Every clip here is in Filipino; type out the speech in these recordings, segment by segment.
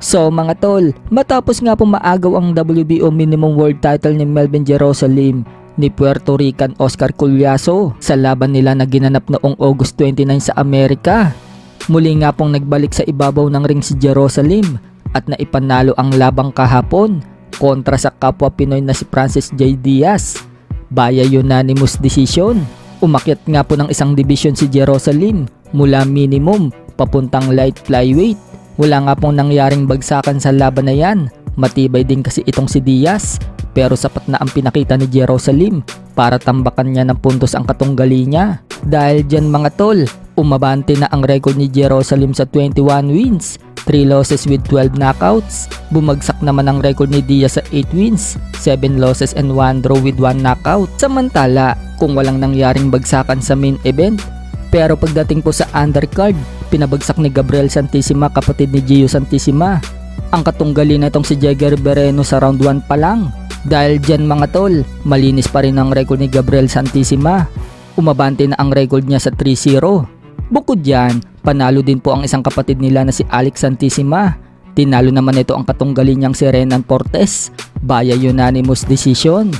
So mga tol, matapos nga po maagaw ang WBO minimum world title ni Melvin Jerusalem ni Puerto Rican Oscar Collazo sa laban nila na ginanap noong August 29 sa Amerika. Muli nga pong nagbalik sa ibabaw ng ring si Jerusalem at naipanalo ang labang kahapon kontra sa kapwa Pinoy na si Francis J. Diaz. Via unanimous decision, umakyat nga po ng isang division si Jerusalem mula minimum papuntang light flyweight. Wala nga pong nangyaring bagsakan sa laban na yan. Matibay din kasi itong si Diaz, pero sapat na ang pinakita ni Jerusalem para tambakan niya ng puntos ang katunggali niya. Dahil dyan mga tol, umabante na ang record ni Jerusalem sa 21 wins, 3 losses with 12 knockouts. Bumagsak naman ang record ni Diaz sa 8 wins, 7 losses and 1 draw with 1 knockout. Samantala, kung walang nangyaring bagsakan sa main event, pero pagdating po sa undercard, pinabagsak ni Gabriel Santissima, kapatid ni Gio Santissima, ang katunggali na itong si Jagger Bereno sa round 1 pa lang. Dahil dyan mga tol, malinis pa rin ang record ni Gabriel Santissima. Umabante na ang record niya sa 3-0. Bukod dyan, panalo din po ang isang kapatid nila na si Alex Santissima. Tinalo naman ito ang katunggali niyang si Renan Portes via unanimous decision.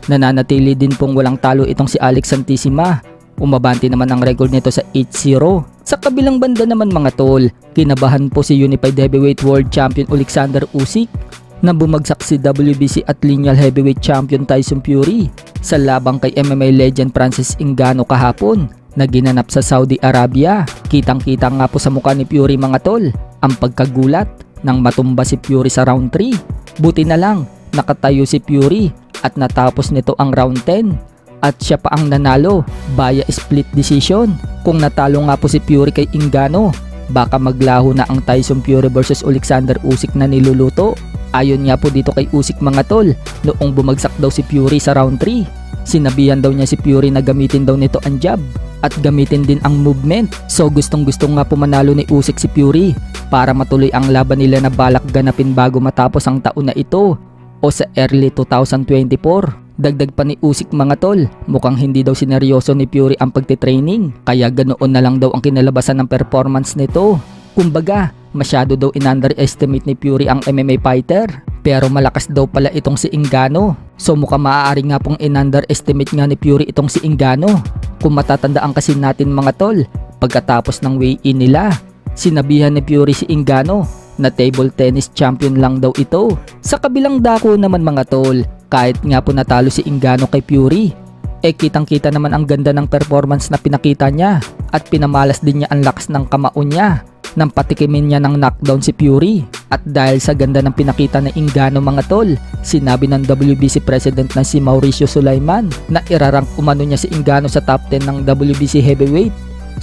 Nananatili din pong walang talo itong si Alex Santissima. Umabante naman ang record nito sa 8-0. Sa kabilang banda naman mga tol, kinabahan po si Unified Heavyweight World Champion Alexander Usyk na bumagsak si WBC at Lineal Heavyweight Champion Tyson Fury sa labang kay MMA legend Francis Ngannou kahapon na ginanap sa Saudi Arabia. Kitang-kita nga po sa mukha ni Fury mga tol ang pagkagulat nang matumba si Fury sa round 3. Buti na lang nakatayo si Fury at natapos nito ang round 10. At siya pa ang nanalo via split decision. Kung natalo nga po si Fury kay Ngannou, baka maglaho na ang Tyson Fury versus Alexander Usyk na niluluto. Ayon nga po dito kay Usyk mga tol, noong bumagsak daw si Fury sa round 3, sinabihan daw niya si Fury na gamitin daw nito ang jab at gamitin din ang movement. So gustong nga po manalo ni Usyk si Fury para matuloy ang laban nila na balak ganapin bago matapos ang taon na ito o sa early 2024. Dagdag pa ni Usyk mga tol, mukhang hindi daw sineryoso ni Fury ang pagtitraining, kaya ganoon na lang daw ang kinalabasan ng performance nito. Kumbaga, masyado daw in-underestimate ni Fury ang MMA fighter, pero malakas daw pala itong si Ngannou. So mukhang maaari nga pong in-underestimate nga ni Fury itong si Ngannou. Kung matatandaan kasi natin mga tol, pagkatapos ng weigh-in nila, sinabihan ni Fury si Ngannou na table tennis champion lang daw ito. Sa kabilang dako naman mga tol, kahit nga po natalo si Ngannou kay Fury, kitang-kita naman ang ganda ng performance na pinakita niya at pinamalas din niya ang lakas ng kamao niya nang patikimin niya ng knockdown si Fury. At dahil sa ganda ng pinakita ng Ngannou mga tol, sinabi ng WBC president na si Mauricio Sulaiman na irarank umano niya si Ngannou sa top 10 ng WBC heavyweight.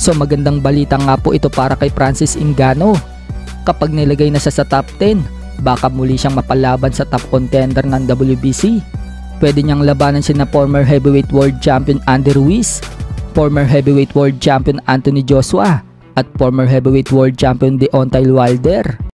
So magandang balita nga po ito para kay Francis Ngannou. Kapag nilagay na siya sa top 10, baka muli siyang mapalaban sa top contender ng WBC. Pwede niyang labanan sina former heavyweight world champion Andy Ruiz, former heavyweight world champion Anthony Joshua, at former heavyweight world champion Deontay Wilder.